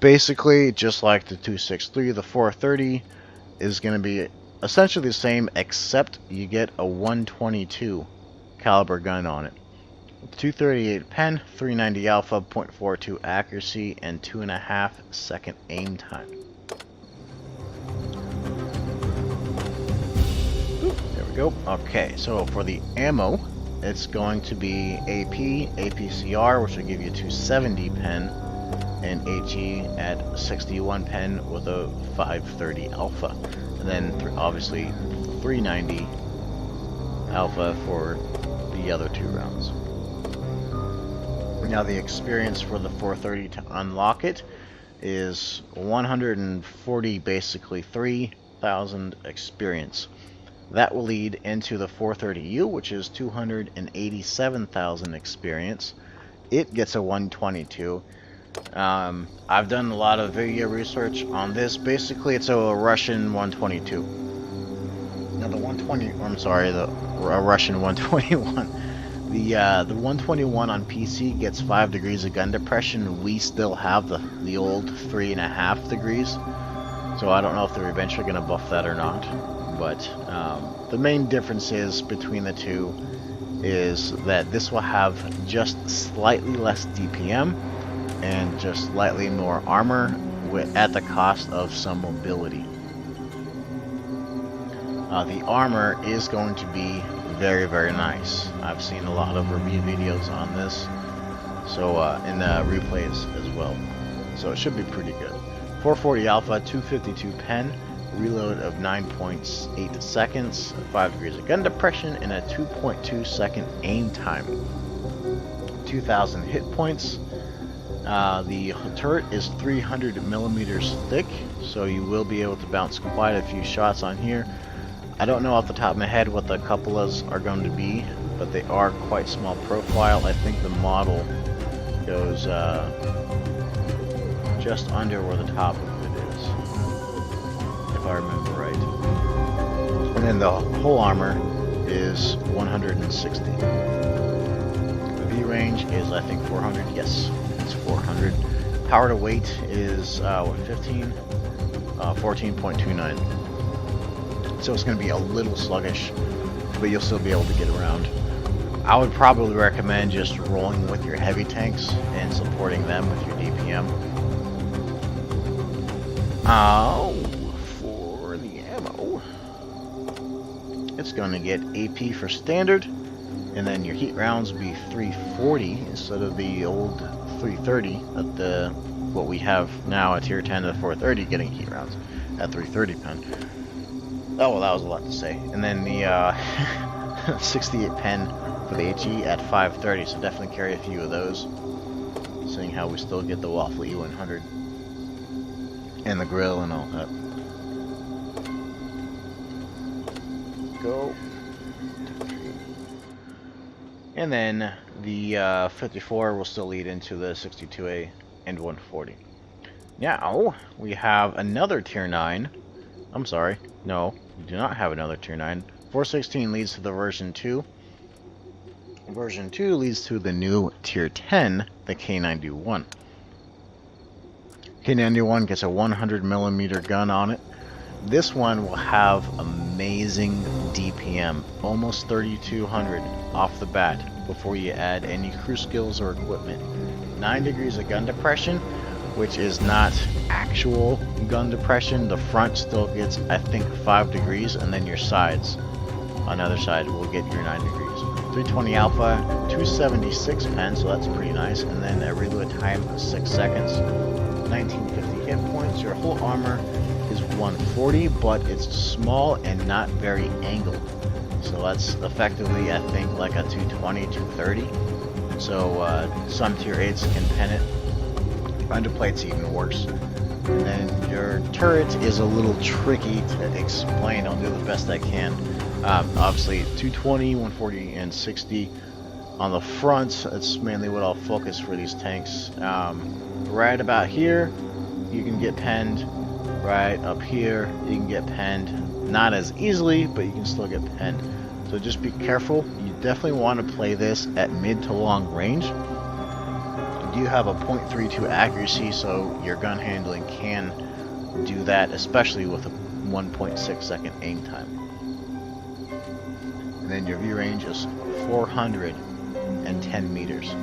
Basically, just like the 263, the 430 is going to be essentially the same, except you get a 122 caliber gun on it. 238 pen, 390 alpha, 0.42 accuracy, and 2.5 second aim time. There we go. Okay, so for the ammo, it's going to be AP, APCR, which will give you 270 pen, and HE at 61 pen with a 530 alpha. And then obviously 390 alpha for the other 2 rounds. Now the experience for the 430 to unlock it is 140, basically 3,000 experience. That will lead into the 430U, which is 287,000 experience. It gets a 122. I've done a lot of video research on this. Basically, it's a Russian 122. Now the 120, I'm sorry, the Russian 121. The 121 on PC gets 5 degrees of gun depression. We still have the old 3.5 degrees. So I don't know if they're eventually going to buff that or not. But the main difference is between the two is that this will have just slightly less DPM and just slightly more armor at the cost of some mobility. The armor is going to be very, very nice. I've seen a lot of review videos on this, so and replays as well. So it should be pretty good. 440 alpha, 252 pen, reload of 9.8 seconds, 5 degrees of gun depression, and a 2.2 second aim time. 2,000 hit points. The turret is 300 millimeters thick, so you will be able to bounce quite a few shots on here. I don't know off the top of my head what the cupolas are going to be, but they are quite small profile. I think the model goes just under where the top of it is, if I remember right. And then the whole armor is 160. The V range is, I think, 400. Yes, it's 400. Power to weight is 15? 14.29. So it's going to be a little sluggish, but you'll still be able to get around. I would probably recommend just rolling with your heavy tanks and supporting them with your DPM. For the ammo, it's going to get AP for standard, and then your heat rounds will be 340 instead of the old 330 at what we have now at tier 10 to 430 getting heat rounds at 330 pen. Oh, well, that was a lot to say. And then the 68 pen for the HE at 530, so definitely carry a few of those, seeing how we still get the Waffle E100 and the grill and all that. Go. And then the 54 will still lead into the 62A and 140. Now, we have another tier 9. I'm sorry, no, we do not have another tier 9. 416 leads to the version 2. Version 2 leads to the new tier 10, the K91. K91 gets a 100mm gun on it. This one will have amazing DPM, almost 3200 off the bat before you add any crew skills or equipment. 9 degrees of gun depression, which is not actual gun depression. The front still gets, I think, 5 degrees, and then your sides on the other side will get your 9 degrees. 320 alpha, 276 pen, so that's pretty nice, and then a reload time of 6 seconds. 1950 hit points. Your whole armor is 140, but it's small and not very angled. So that's effectively, I think, like a 220, 230. So some tier 8s can pen it. Underplate's even worse. And then your turret is a little tricky to explain. I'll do the best I can. Obviously 220, 140, and 60 on the front. That's mainly what I'll focus for these tanks. Right about here you can get penned. Right up here you can get penned. Not as easily, but you can still get penned. So just be careful. You definitely want to play this at mid to long range. do have a .32 accuracy, so your gun handling can do that, especially with a 1.6 second aim time. And then your view range is 410 meters.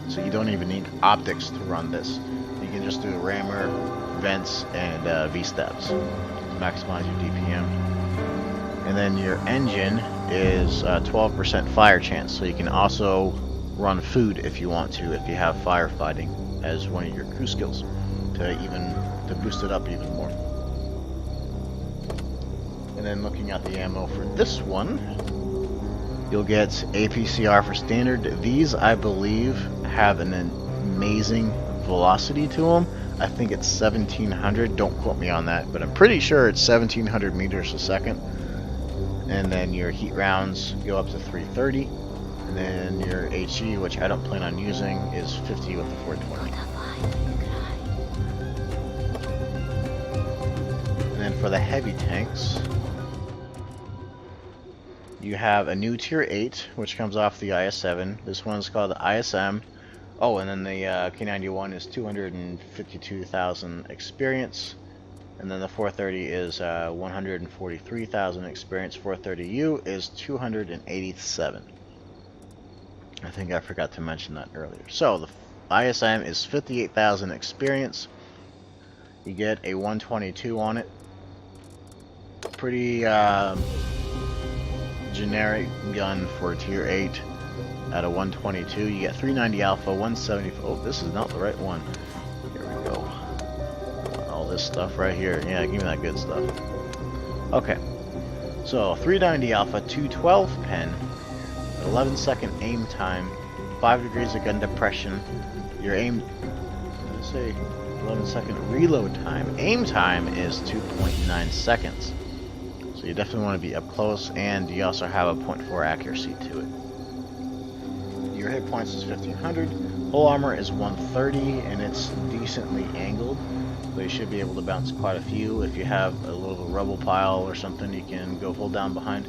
So you don't even need optics to run this. You can just do a rammer, vents, and V-steps to maximize your DPM. And then your engine is 12% fire chance, so you can also run food if you want to, if you have firefighting as one of your crew skills, to boost it up even more. And then looking at the ammo for this one, you'll get APCR for standard. These, I believe, have an amazing velocity to them. I think it's 1700, don't quote me on that, but I'm pretty sure it's 1700 meters a second. And then your heat rounds go up to 330. And then your HE, which I don't plan on using, is 50 with the 420. And then for the heavy tanks, you have a new tier 8, which comes off the IS-7. This one's called the ISM. Oh, and then the K91 is 252,000 experience. And then the 430 is 143,000 experience. 430U is 287. I think I forgot to mention that earlier. So the ISM is 58,000 experience. You get a 122 on it. Pretty generic gun for tier 8 at a 122. You get 390 alpha, 170. Oh, this is not the right one. Here we go. All this stuff right here. Yeah, give me that good stuff. Okay. So 390 alpha, 212 pen, 11 second aim time, 5 degrees of gun depression. Your aim, let's say 11 second reload time. Aim time is 2.9 seconds. So you definitely want to be up close, and you also have a 0.4 accuracy to it. Your hit points is 1500. Whole armor is 130, and it's decently angled, so you should be able to bounce quite a few. If you have a little rubble pile or something, you can go full down behind.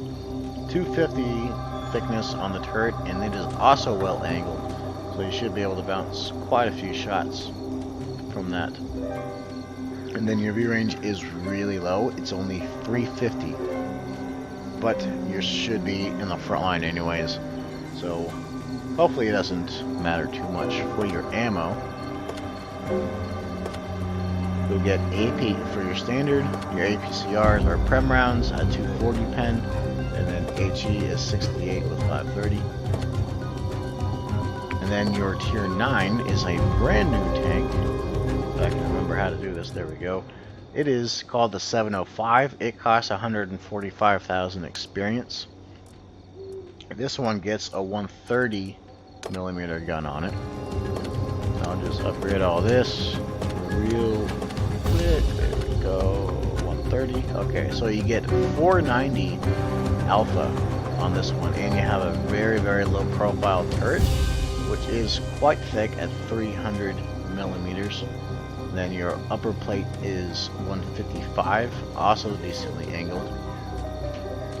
250 thickness on the turret, and it is also well angled, so you should be able to bounce quite a few shots from that. And then your view range is really low. It's only 350, but you should be in the front line anyways, so hopefully it doesn't matter too much. For your ammo, you'll get AP for your standard. Your APCRs are Prem rounds at 240 pen, and then HE is 68 with 530. And then your tier 9 is a brand new tank. If I can remember how to do this, there we go. It is called the 705. It costs 145,000 experience. This one gets a 130 millimeter gun on it. I'll just upgrade all this real quick. There we go. 130. Okay, so you get 490 alpha on this one, and you have a very, very low profile turret, which is quite thick at 300 millimeters. Then your upper plate is 155, also decently angled.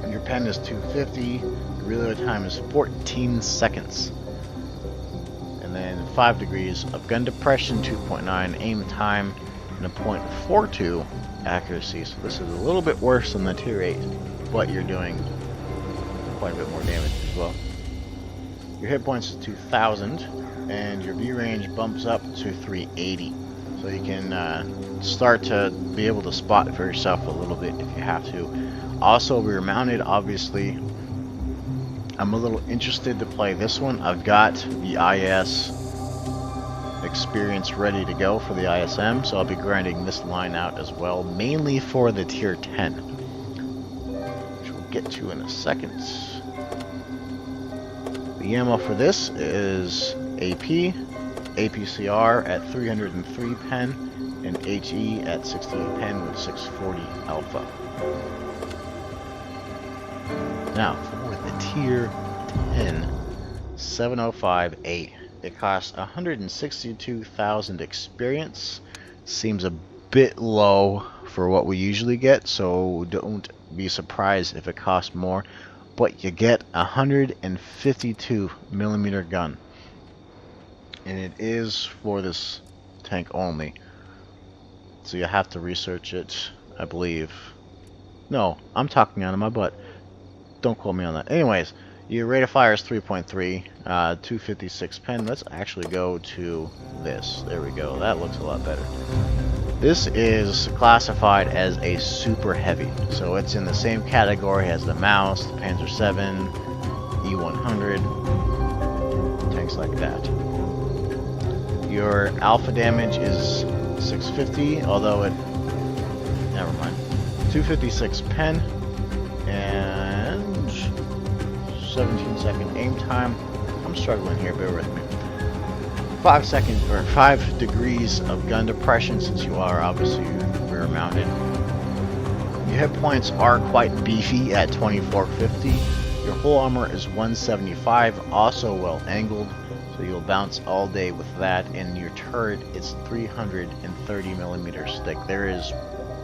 And your pen is 250. Reload time is 14 seconds. And then 5 degrees of gun depression, 2.9 aim time, and a 0.42 accuracy. So this is a little bit worse than the tier 8, but you're doing quite a bit more damage as well. Your hit points is 2,000, and your view range bumps up to 380. So you can start to be able to spot for yourself a little bit if you have to. Also, rear mounted, obviously. I'm a little interested to play this one. I've got the IS experience ready to go for the ISM, so I'll be grinding this line out as well, mainly for the tier 10, which we'll get to in a second. The ammo for this is AP, APCR at 303 pen, and HE at 68 pen with 640 alpha. Now, for the tier 10 705A, it costs 162,000 experience. Seems a bit low for what we usually get, so don't be surprised if it costs more. But you get a 152 millimeter gun. and it is for this tank only. So you have to research it, I believe. No, I'm talking out of my butt. Don't quote me on that. Anyways, your rate of fire is 3.3, 256 pen. Let's actually go to this. There we go. That looks a lot better. This is classified as a super heavy, so it's in the same category as the Maus, the Panzer VII, E100, tanks like that. Your alpha damage is 650, although it, never mind, 256 pen, and 17-second aim time. I'm struggling here, bear with me. 5 seconds or 5 degrees of gun depression, since you are obviously rear mounted. Your hit points are quite beefy at 2450. Your whole armor is 175, also well angled, so you'll bounce all day with that. And your turret is 330 millimeters thick. There is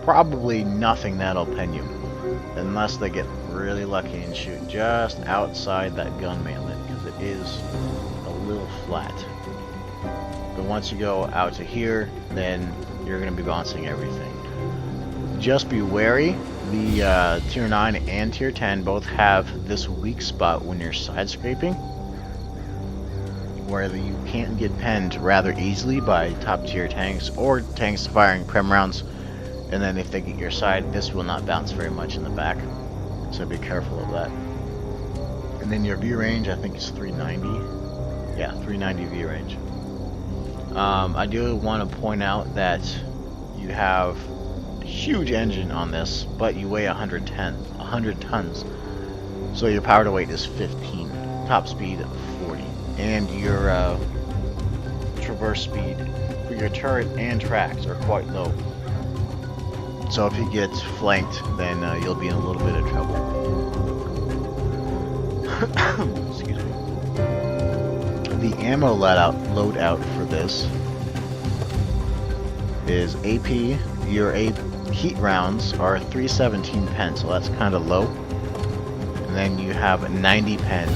probably nothing that'll pen you, unless they get really lucky and shoot just outside that gun mainlet, because it is a little flat. But once you go out to here, then you're going to be bouncing everything. Just be wary. The Tier 9 and Tier 10 both have this weak spot when you're side scraping, where you can't get penned rather easily by top tier tanks or tanks firing prem rounds. And then if they get your side, this will not bounce very much in the back. So be careful of that. And then your view range, I think, is 390. Yeah, 390 view range. I do want to point out that you have a huge engine on this, but you weigh 100 tons. So your power to weight is 15. Top speed 40. And your traverse speed for your turret and tracks are quite low. So if you get flanked, then you'll be in a little bit of trouble. Excuse me. The ammo loadout for this is AP. Your heat rounds are 317 pen, so that's kind of low. And then you have 90 pen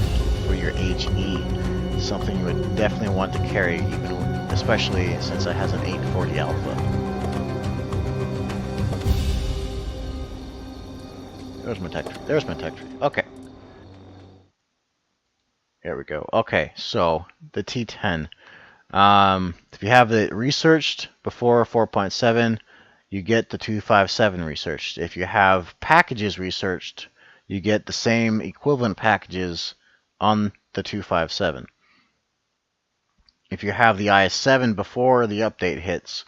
for your HE, something you would definitely want to carry, especially since it has an 840 alpha. There's my tech tree. Okay. Here we go. Okay, so the T10. If you have it researched before 4.7, you get the 257 researched. If you have packages researched, you get the same equivalent packages on the 257. If you have the IS-7 before the update hits,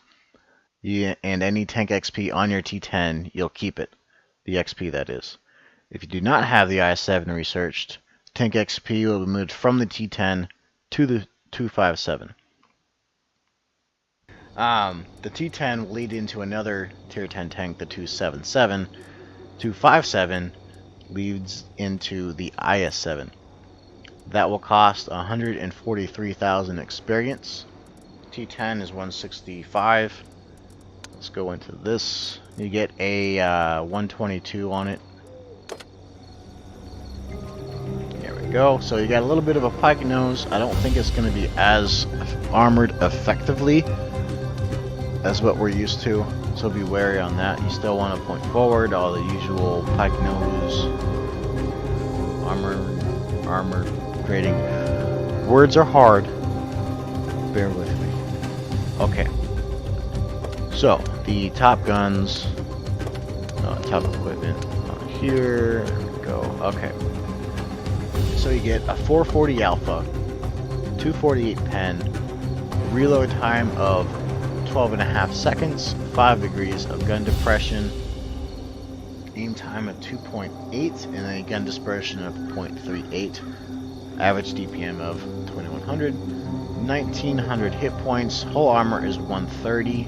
and any tank XP on your T10, you'll keep it. The XP, that is. If you do not have the IS-7 researched, tank XP will be moved from the T10 to the 257. The T10 will lead into another Tier 10 tank, the 277. 257 leads into the IS-7. That will cost 143,000 experience. T10 is 165. Let's go into this. You get a 122 on it. There we go. So you got a little bit of a pike nose. I don't think it's going to be as armored effectively as what we're used to, so be wary on that. You still want to point forward, all the usual pike nose, armor grading. Words are hard. Bear with me. Okay. So, the top guns, top equipment here, go, okay. So you get a 440 alpha, 248 pen, reload time of 12.5 seconds, 5 degrees of gun depression, aim time of 2.8, and then a gun dispersion of 0.38, average DPM of 2100, 1900 hit points, whole armor is 130.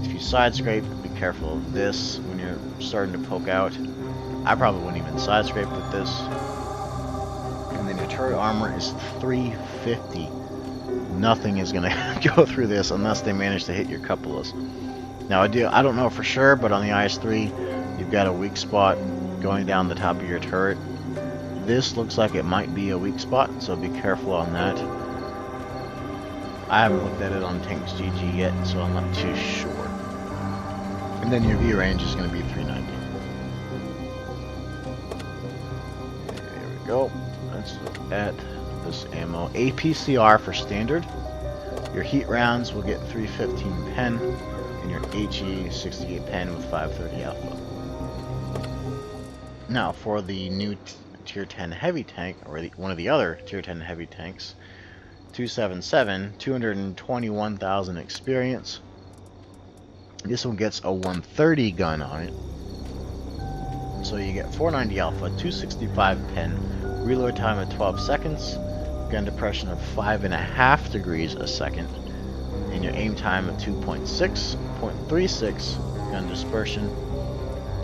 If you side scrape, be careful of this when you're starting to poke out. I probably wouldn't even side scrape with this. And then your turret armor is 350. Nothing is going to go through this unless they manage to hit your cupolas. Now I don't know for sure, but on the IS-3 you've got a weak spot going down the top of your turret. This looks like it might be a weak spot, so be careful on that. I haven't looked at it on Tanks GG yet, so I'm not too sure. And then your view range is going to be 390. There we go. Let's look at this ammo. APCR for standard. Your heat rounds will get 315 pen, and your HE 68 pen with 530 alpha. Now for the new tier 10 heavy tank, or one of the other tier 10 heavy tanks, 277, 221,000 experience. This one gets a 130 gun on it. So you get 490 alpha, 265 pen, reload time of 12 seconds, gun depression of 5.5 degrees a second, and your aim time of 2.6, 0.36, gun dispersion.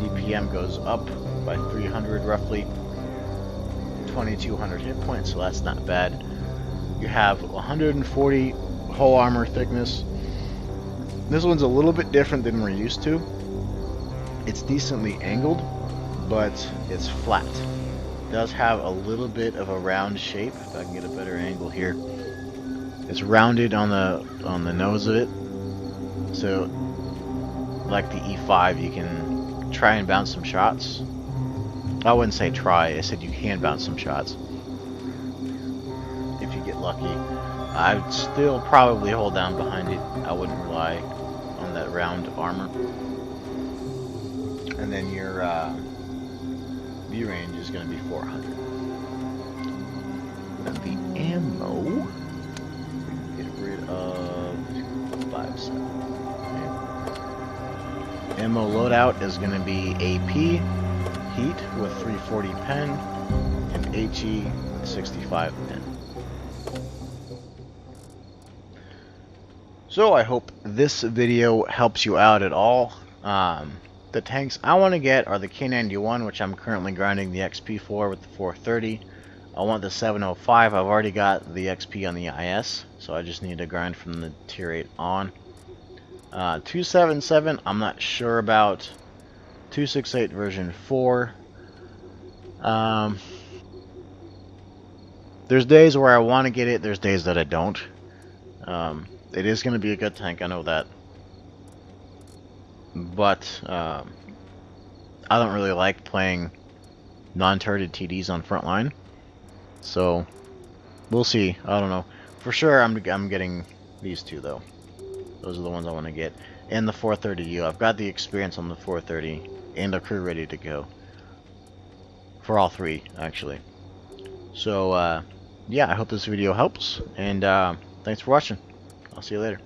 DPM goes up by 300 roughly, 2200 hit points, so that's not bad. You have 140 hull armor thickness. This one's a little bit different than we're used to. It's decently angled, but it's flat. It does have a little bit of a round shape. If I can get a better angle here, it's rounded on the nose of it. So, like the E5, you can try and bounce some shots. I wouldn't say try. I said you can bounce some shots. If you get lucky. I'd still probably hold down behind it. I wouldn't rely on that round armor. And then your view range is going to be 400. And the ammo, we can get rid of 257. Okay. Ammo loadout is going to be AP, heat with 340 pen, and HE 65 pen. So I hope this video helps you out at all. The tanks I want to get are the K91, which I'm currently grinding the XP for with the 430. I want the 705. I've already got the XP on the IS, so I just need to grind from the tier 8 on. 277, I'm not sure about. 268 version 4. There's days where I want to get it, there's days that I don't. It is going to be a good tank, I know that. But I don't really like playing non-turreted TDs on frontline. So we'll see. I don't know. For sure I'm getting these two though. Those are the ones I want to get. And the 430U. I've got the experience on the 430 and a crew ready to go. For all three, actually. So yeah, I hope this video helps, and thanks for watching. I'll see you later.